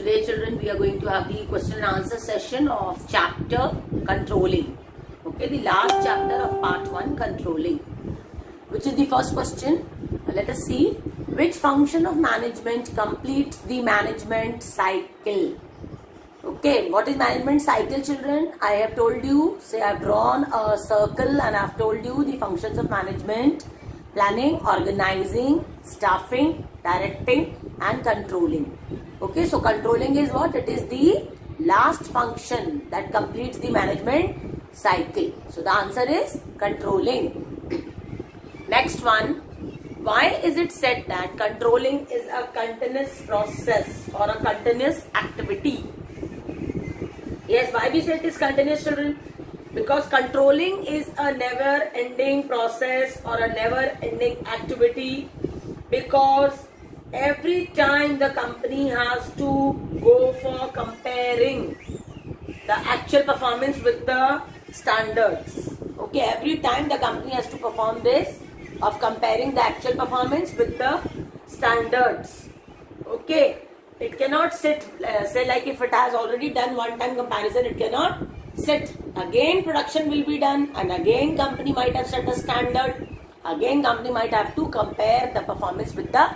today children we are going to have the question and answer session of chapter controlling. Okay, the last chapter of part 1, controlling, which is the first question. Let us see which function of management completes the management cycle. Okay, what is management cycle children? I have told you, say I have drawn a circle and I have told you the functions of management: planning, organizing, staffing, directing and controlling. Okay, so controlling is what? It is the last function that completes the management cycle. So the answer is controlling. Next one, why is it said that controlling is a continuous process or a continuous activity? Yes, why we say it is continuous children? Because controlling is a never ending process or a never ending activity, because every time the company has to go for comparing the actual performance with the standards. Okay, every time the company has to perform this of comparing the actual performance with the standards. Okay, it cannot sit, say like if it has already done one time comparison, it cannot sit. Again production will be done and again company might have set a standard. Again company might have to compare the performance with the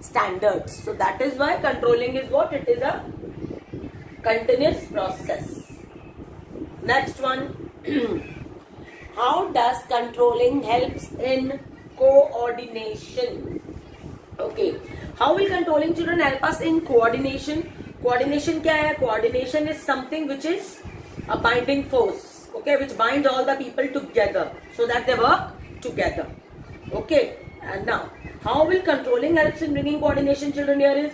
standards. So that is why controlling is what? It is a continuous process. Next one, how does controlling helps in coordination? Okay, how will controlling children help us in coordination? Coordination kya hai? Coordination is something which is a binding force, okay, which binds all the people together so that they work together. Okay, and now how will controlling helps in bringing coordination children? Here is,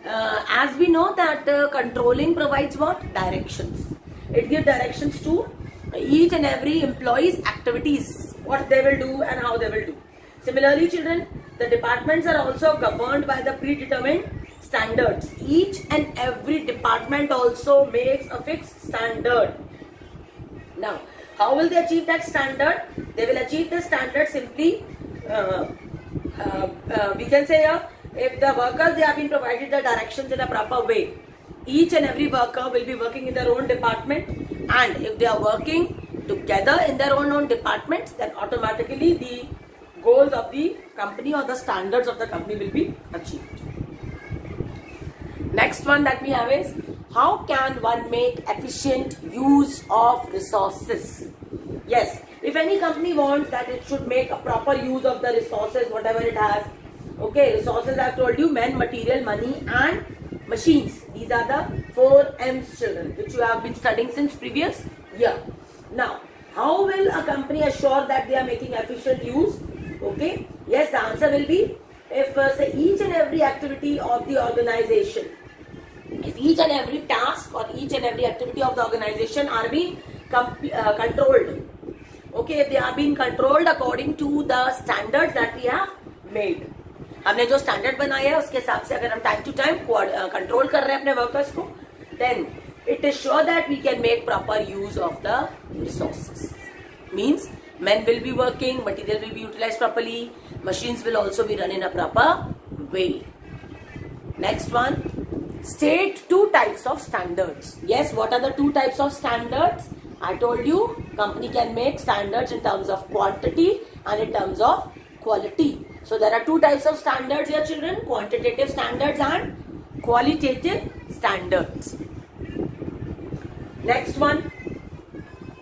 as we know that controlling provides what? Directions. It gives directions to each and every employee's activities, what they will do and how they will do. Similarly children, the departments are also governed by the predetermined standards. Each and every department also makes a fixed standard. Now, how will they achieve that standard? They will achieve the standard simply, we can say if the workers, they have been provided the directions in a proper way, each and every worker will be working in their own department, and if they are working together in their own departments, then automatically the goals of the company or the standards of the company will be achieved. Next one that we have is, how can one make efficient use of resources? Yes, if any company wants that it should make a proper use of the resources, whatever it has. Okay, resources I have told you: men, material, money and machines. These are the 4 M's children, which you have been studying since previous year. Now, how will a company assure that they are making efficient use? Okay, yes, the answer will be, if say each and every activity of the organization, if each and every task or each and every activity of the organization are being controlled. Okay, if they are being controlled according to the standards that we have made. हमने जो standard बनाया है उसके हिसाब से अगर हम time to time control कर रहे हैं अपने वर्कर्स को, then it is sure that we can make proper use of the resources. Means men will be working, material will be utilized properly, machines will also be run in a proper way. Next one, state 2 types of standards. Yes, what are the 2 types of standards? I told you, company can make standards in terms of quantity and in terms of quality. So there are 2 types of standards here children: quantitative standards and qualitative standards. Next one,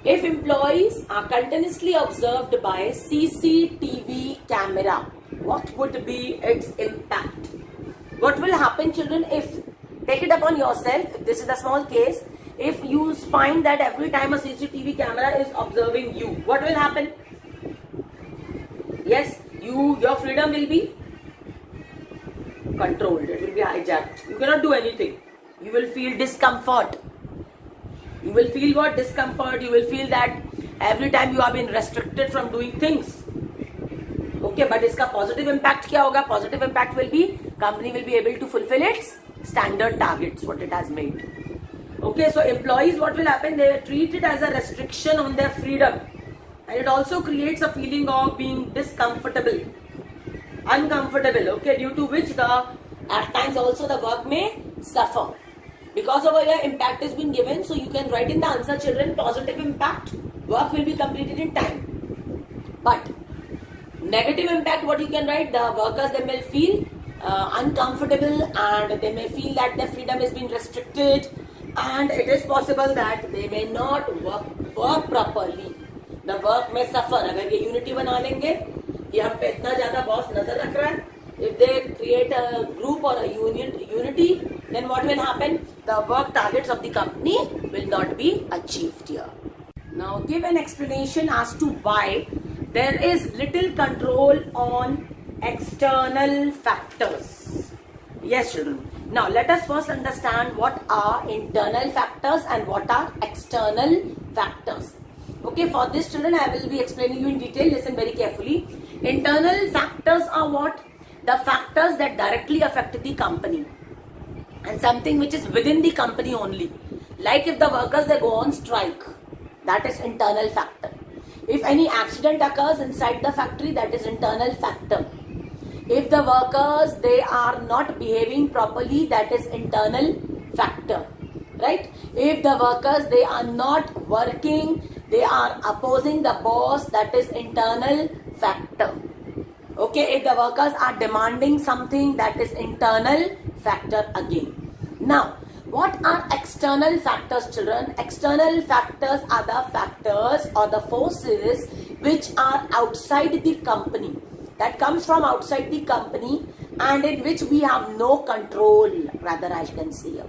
if employees are continuously observed by CCTV camera, what would be its impact? What will happen children if, take it upon yourself, if this is a small case, if you find that every time a CCTV camera is observing you, what will happen? Yes, your freedom will be controlled, it will be hijacked. You cannot do anything. You will feel discomfort. You will feel what? Discomfort. You will feel that every time you have been restricted from doing things. Okay, but iska positive impact kya hoga? Positive impact will be, company will be able to fulfill its standard targets, what it has made. Okay, so employees, what will happen? They treat it as a restriction on their freedom. And it also creates a feeling of being discomfortable, uncomfortable, okay, due to which at times also the work may suffer. Because over here impact has been given, so you can write in the answer, children, positive impact, work will be completed in time. But negative impact, what you can write, the workers, they may feel uncomfortable, and they may feel that their freedom has been restricted, and it is possible that they may not work properly. The work may suffer. अगर ये unity बना लेंगे, ये हम पे इतना ज़्यादा boss नजर रख रहा है, if they create a group or a unity, then what will happen? The work targets of the company will not be achieved here. Now give an explanation as to why there is little control on external factors. Yes, children. Now let us first understand what are internal factors and what are external factors. Okay, for this, children, I will be explaining you in detail. Listen very carefully. Internal factors are what? The factors that directly affect the company, and something which is within the company only. Like if the workers, they go on strike, that is internal factor. If any accident occurs inside the factory, that is internal factor. If the workers, they are not behaving properly, that is internal factor, right? If the workers, they are not working, they are opposing the boss, that is internal factor. Okay, if the workers are demanding something, that is internal factor again. Now, what are external factors, children? External factors are the factors or the forces which are outside the company, that comes from outside the company, and in which we have no control, rather I can say.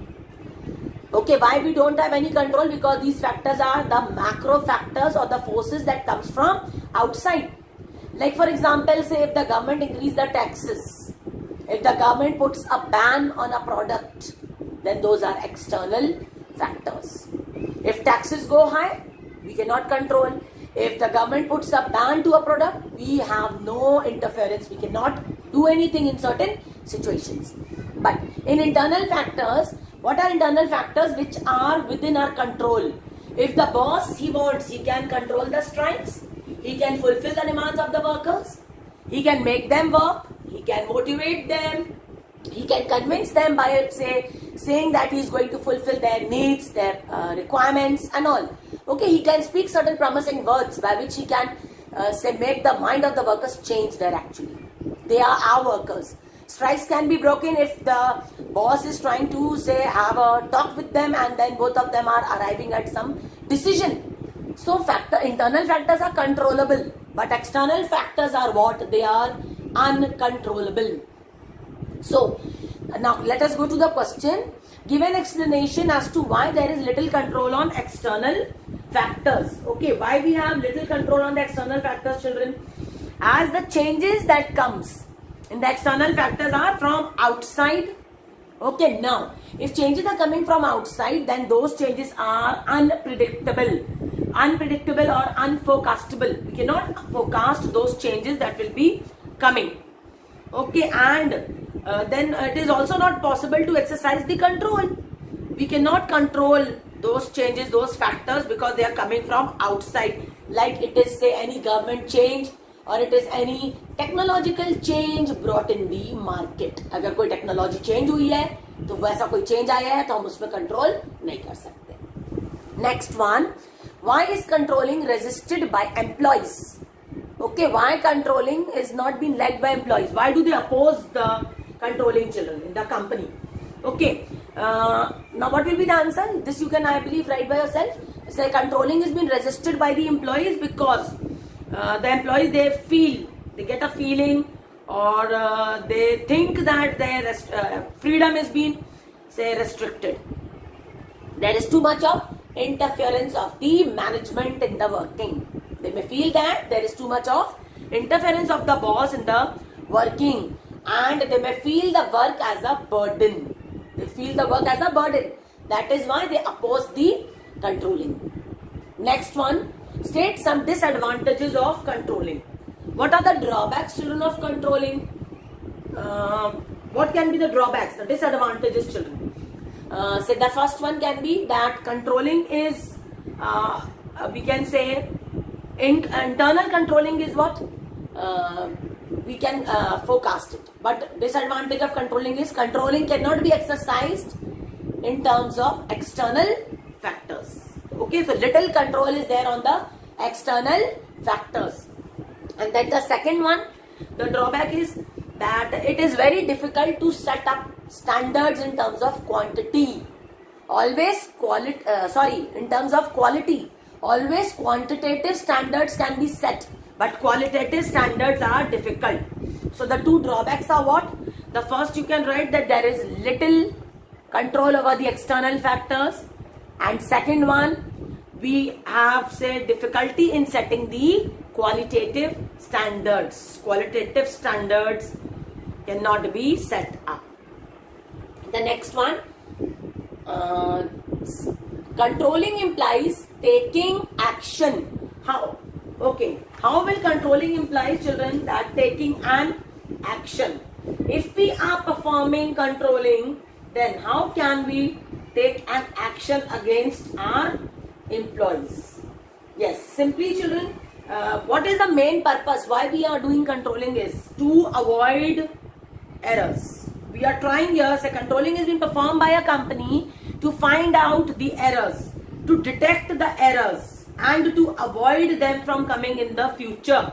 Okay, why we don't have any control? Because these factors are the macro factors or the forces that comes from outside. Like for example, say if the government increase the taxes, if the government puts a ban on a product, then those are external factors. If taxes go high, we cannot control. If the government puts a ban to a product, we have no interference. We cannot do anything in certain situations. But in internal factors, what are internal factors which are within our control? If the boss, he wants, he can control the strikes. He can fulfill the demands of the workers. He can make them work. He can motivate them. He can convince them by saying that he is going to fulfill their needs, their requirements and all. Okay, he can speak certain promising words by which he can make the mind of the workers change there actually. They are our workers. Strikes can be broken if the boss is trying to have a talk with them, and then both of them are arriving at some decision. So internal factors are controllable, but external factors are what? They are uncontrollable. So now let us go to the question. Give an explanation as to why there is little control on external factors. Okay, why we have little control on the external factors, children? As the changes that comes in the external factors are from outside. Okay, now if changes are coming from outside, then those changes are unpredictable or unforecastable. We cannot forecast those changes that will be coming. Okay, and then it is also not possible to exercise the control. We cannot control those changes, those factors, because they are coming from outside. Like it is any government change, or it is any technological change brought in the market. अगर कोई technology change हुई है, तो वैसा कोई change आया है, तो हम उसमें control नहीं कर सकते. Next one, why is controlling resisted by employees? Okay, why controlling is not being led by employees? Why do they oppose the controlling, children, in the company? Okay, now what will be the answer? This you can, I believe, write by yourself. Say controlling has been resisted by the employees because the employees, they get a feeling, or they think that their freedom is being restricted. There is too much of interference of the management in the working. They may feel that there is too much of interference of the boss in the working, and they may feel the work as a burden. They feel the work as a burden. That is why they oppose the controlling. Next one, state some disadvantages of controlling. What are the drawbacks, children, of controlling? What can be the drawbacks, the disadvantages, children? Say the first one can be that controlling is, we can say, internal controlling is what? We can forecast it. But disadvantage of controlling is controlling cannot be exercised in terms of external factors. Okay, so little control is there on the external factors. And then the second one, the drawback is that it is very difficult to set up standards in terms of quantity. Always in terms of quality. Always quantitative standards can be set, but qualitative standards are difficult. So the two drawbacks are what? The first, you can write that there is little control over the external factors, and second one, we have say difficulty in setting the qualitative standards. Qualitative standards cannot be set up. The next one, controlling implies taking action. How? Okay, how will controlling imply, children, that taking an action? If we are performing controlling, then how can we take an action against our employees? Yes, simply, children, what is the main purpose why we are doing controlling is to avoid errors. We are trying here, say controlling is being performed by a company to find out the errors, to detect the errors and to avoid them from coming in the future.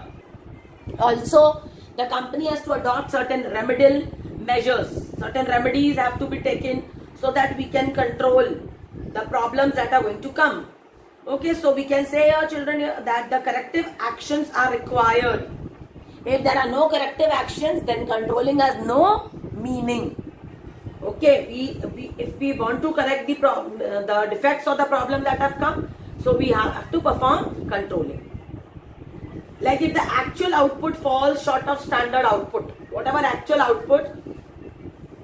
Also, the company has to adopt certain remedial measures. Certain remedies have to be taken so that we can control the problems that are going to come. Okay, so we can say here, children, that the corrective actions are required. If there are no corrective actions, then controlling has no meaning. Okay, if we want to correct the defects or the problem that have come, so we have to perform controlling. Like if the actual output falls short of standard output, whatever actual output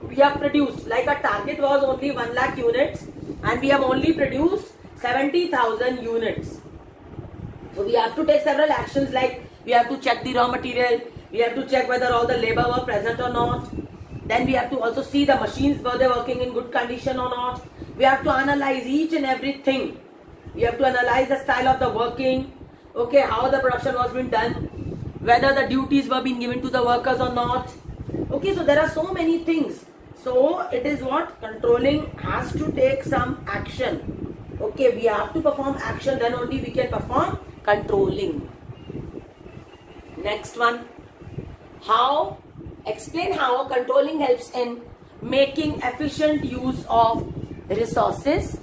we have produced, like a target was only 1 lakh units and we have only produced 70,000 units. So we have to take several actions, like we have to check the raw material, we have to check whether all the labor were present or not. Then we have to also see the machines, were they working in good condition or not. We have to analyze each and everything. We have to analyze the style of the working, okay, how the production was being done, whether the duties were being given to the workers or not. Okay, so there are so many things. So it is what? Controlling has to take some action. Okay, we have to perform action, then only we can perform controlling. Next one, how? Explain how controlling helps in making efficient use of resources.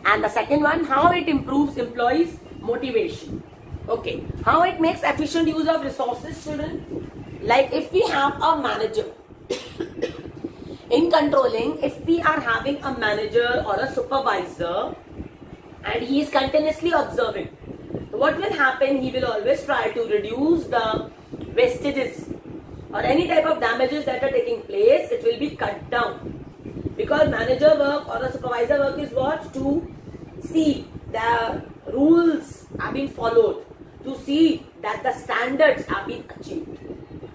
And the second one, how it improves employees' motivation. Okay, how it makes efficient use of resources, children? Like if we have a manager, in controlling, if we are having a manager or a supervisor and he is continuously observing, what will happen? He will always try to reduce the wastages or any type of damages that are taking place. It will be cut down, because manager work or the supervisor work is what? To see the rules are being followed, to see that the standards are being achieved.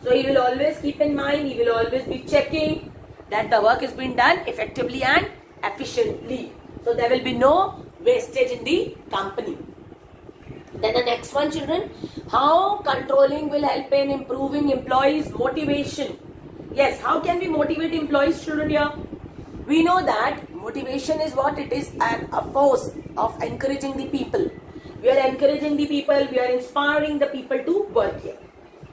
So he will always keep in mind, he will always be checking that the work is being done effectively and efficiently. So there will be no wastage in the company. Then the next one, children, how controlling will help in improving employees' motivation. Yes, how can we motivate employees, children, here? We know that motivation is what? It is a force of encouraging the people. We are encouraging the people, we are inspiring the people to work here.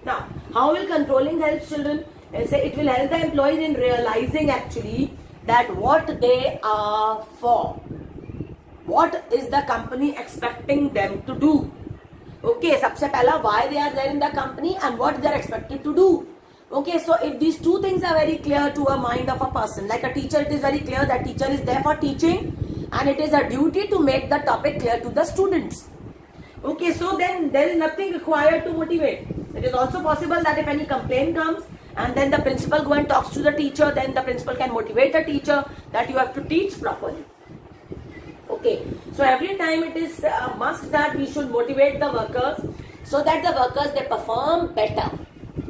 Now, how will controlling help, children? It will help the employees in realizing actually that what they are for. What is the company expecting them to do? Okay, सबसे पहला why they are there in the company and what they are expected to do. Okay, so if these two things are very clear to a mind of a person, like a teacher, it is very clear that teacher is there for teaching and it is a duty to make the topic clear to the students. Okay, so then there is nothing required to motivate. It is also possible that if any complaint comes and then the principal go and talks to the teacher, then the principal can motivate the teacher that you have to teach properly. Okay, so every time it is a must that we should motivate the workers so that the workers, they perform better.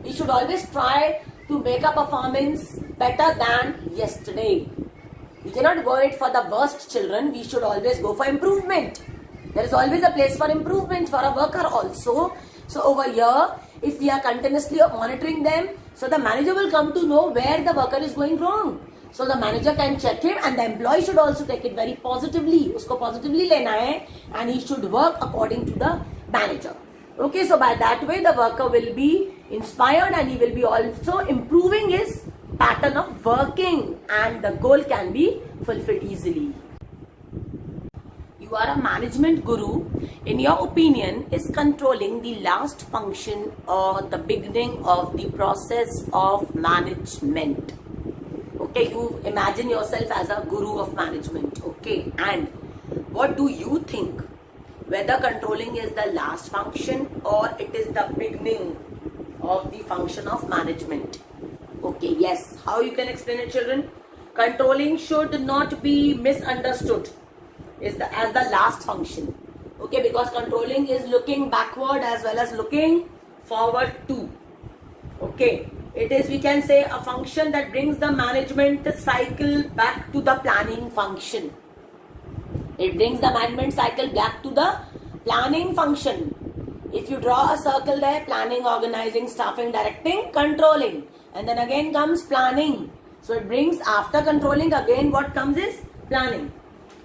We should always try to make a performance better than yesterday. We cannot wait for the worst, children. We should always go for improvement. There is always a place for improvement for a worker also. So over here, if we are continuously monitoring them, so the manager will come to know where the worker is going wrong. So the manager can check it and the employee should also take it very positively. Usko positively lena hai and he should work according to the manager. Okay, so by that way the worker will be inspired and he will be also improving his pattern of working and the goal can be fulfilled easily. You are a management guru. In your opinion, is controlling the last function or the beginning of the process of management? Okay, you imagine yourself as a guru of management. Okay, and what do you think? Whether controlling is the last function or it is the beginning of the function of management? Okay, yes. How you can explain it, children? Controlling should not be misunderstood as the last function. Okay, because controlling is looking backward as well as looking forward too. Okay. It is, we can say, a function that brings the management cycle back to the planning function. It brings the management cycle back to the planning function. If you draw a circle there, planning, organizing, staffing, directing, controlling. And then again comes planning. So it brings, after controlling, again what comes is planning.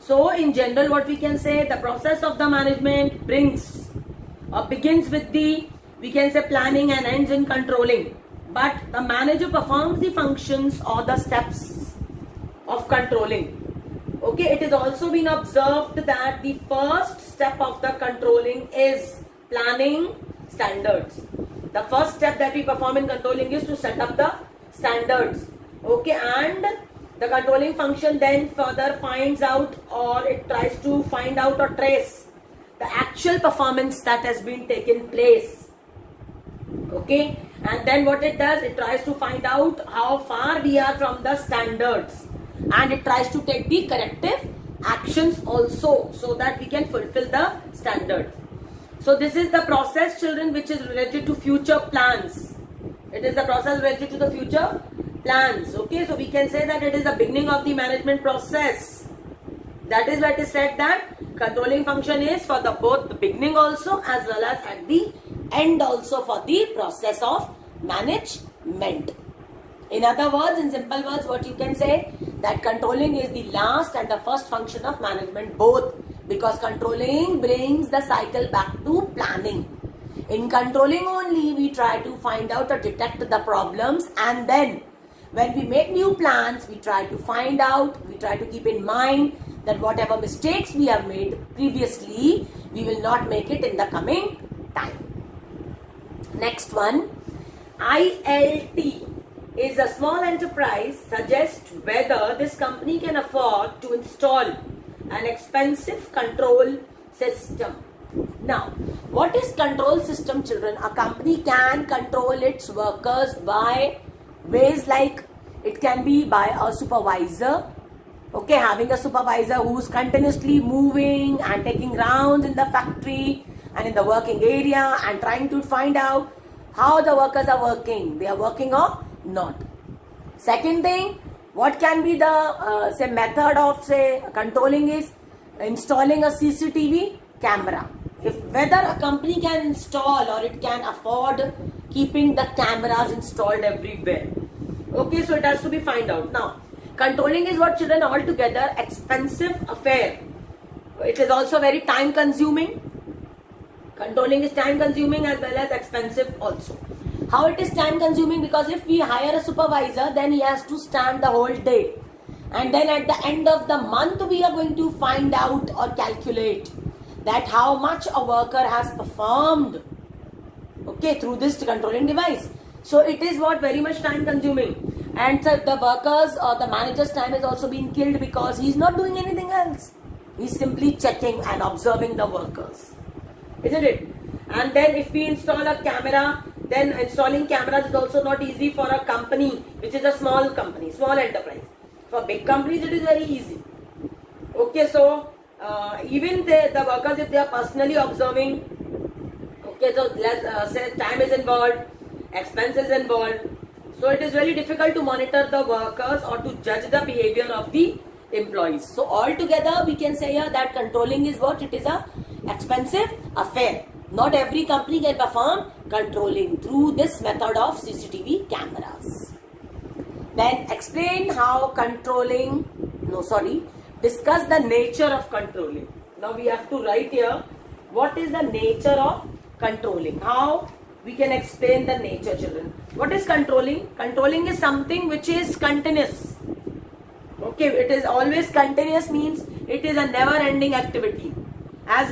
So in general, what we can say, the process of the management brings or begins with the, we can say, planning and ends in controlling. But the manager performs the functions or the steps of controlling. Okay, it is also been observed that the first step of the controlling is planning standards. The first step that we perform in controlling is to set up the standards. Okay, and the controlling function then further finds out or it tries to find out or trace the actual performance that has been taken place. Okay. And then what it does, it tries to find out how far we are from the standards and it tries to take the corrective actions also so that we can fulfill the standards. So this is the process, children, which is related to future plans. It is the process related to the future plans. Okay, so we can say that it is the beginning of the management process. That is why it is said that controlling function is for the both the beginning also as well as at the end also for the process of management. In other words, in simple words, what you can say that controlling is the last and the first function of management both, because controlling brings the cycle back to planning. In controlling only we try to find out or detect the problems, and then when we make new plans we try to find out, we try to keep in mind that whatever mistakes we have made previously we will not make it in the coming time. Next one, ILT is a small enterprise suggests whether this company can afford to install an expensive control system. Now, what is control system, children? A company can control its workers by ways like it can be by a supervisor. Okay, having a supervisor who's continuously moving and taking rounds in the factory and in the working area and trying to find out how the workers are working. They are working or not. Second thing, what can be the say method of say controlling is installing a CCTV camera. If whether a company can install or it can afford keeping the cameras installed everywhere. Okay, so it has to be find out. Now, controlling is what, children, altogether expensive affair. It is also very time consuming. Controlling is time consuming as well as expensive also. How it is time consuming? Because if we hire a supervisor, then he has to stand the whole day. And then at the end of the month, we are going to find out or calculate that how much a worker has performed, okay, through this controlling device. So it is what very much time consuming. And so the workers or the manager's time is also being killed because he is not doing anything else. He is simply checking and observing the workers. Isn't it? And then if we install a camera, then installing cameras is also not easy for a company which is a small company, small enterprise. For big companies it is very easy. Okay, so even the workers, if they are personally observing, okay, so let's say time is involved, expenses involved. So it is very difficult to monitor the workers or to judge the behavior of the employees. So altogether we can say here that controlling is what? It is a expensive affair. Not every company can perform controlling through this method of CCTV cameras. Then explain how controlling, discuss the nature of controlling. Now we have to write here what is the nature of controlling. How we can explain the nature, children. What is controlling? Controlling is something which is continuous. Okay, it is always continuous, means it is a never ending activity. As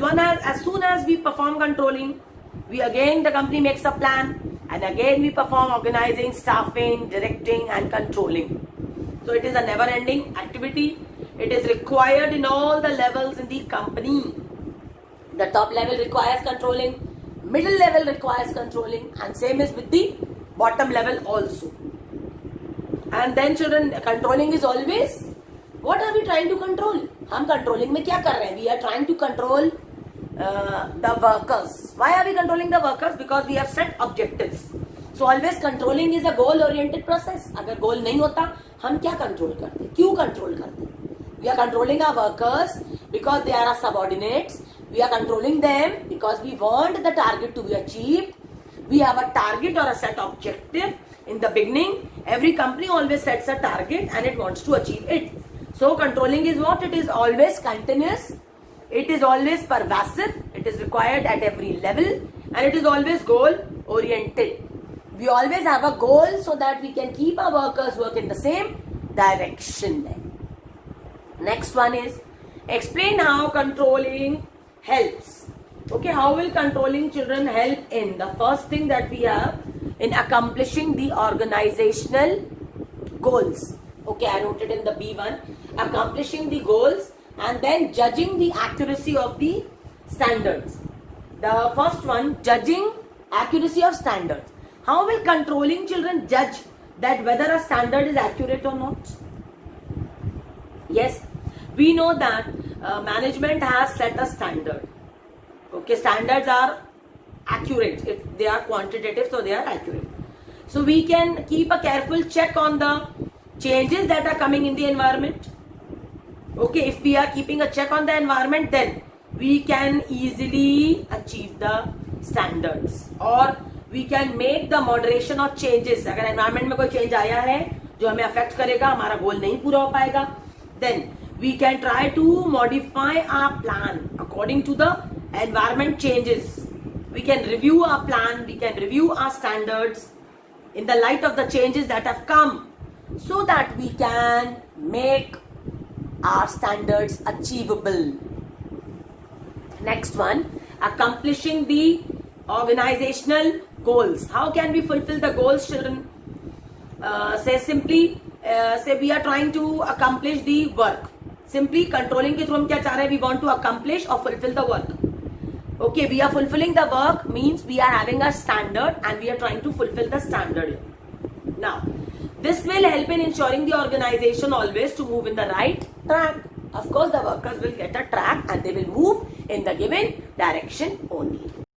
soon as we perform controlling, the company makes a plan, and again we perform organizing, staffing, directing and controlling. So it is a never ending activity. It is required in all the levels in the company. The top level requires controlling, middle level requires controlling, and same is with the bottom level also. And then children, controlling is always, what are we trying to control? हम controlling में क्या कर रहे हैं? We are trying to control the workers. Why are we controlling the workers? Because we have set objectives. So always controlling is a goal oriented process. अगर goal नहीं होता, हम क्या control करते? क्यों control करते? We are controlling our workers because they are our subordinates. We are controlling them because we want the target to be achieved. We have a target or a set objective. In the beginning, every company always sets a target and it wants to achieve it. So controlling is what? It is always continuous. It is always pervasive. It is required at every level, and it is always goal oriented. We always have a goal so that we can keep our workers work in the same direction. Next one is explain how controlling helps. Okay, how will controlling, children, help in? The first thing that we have, in accomplishing the organizational goals. Okay, I wrote it in the B1. Accomplishing the goals and then judging the accuracy of the standards. The first one, judging accuracy of standards. How will controlling, children, judge that whether a standard is accurate or not? Yes, we know that management has set a standard. Okay, standards are accurate. If they are quantitative, so they are accurate. So we can keep a careful check on the changes that are coming in the environment. Okay, if we are keeping a check on the environment, then we can easily achieve the standards, or we can make the moderation of changes. अगर environment में कोई change आया है जो हमें affect करेगा, हमारा goal नहीं पूरा हो पाएगा, then we can try to modify our plan according to the environment changes. We can review our plan, we can review our standards in the light of the changes that have come, so that we can make our standards achievable. Next one, accomplishing the organizational goals. How can we fulfill the goals, children? Say we are trying to accomplish the work. Simply controlling के through हम क्या चाह रहे हैं? We want to accomplish or fulfill the work. Okay, we are fulfilling the work means we are having a standard and we are trying to fulfill the standard. Now, this will help in ensuring the organization always to move in the right track. Of course, the workers will get a track and they will move in the given direction only.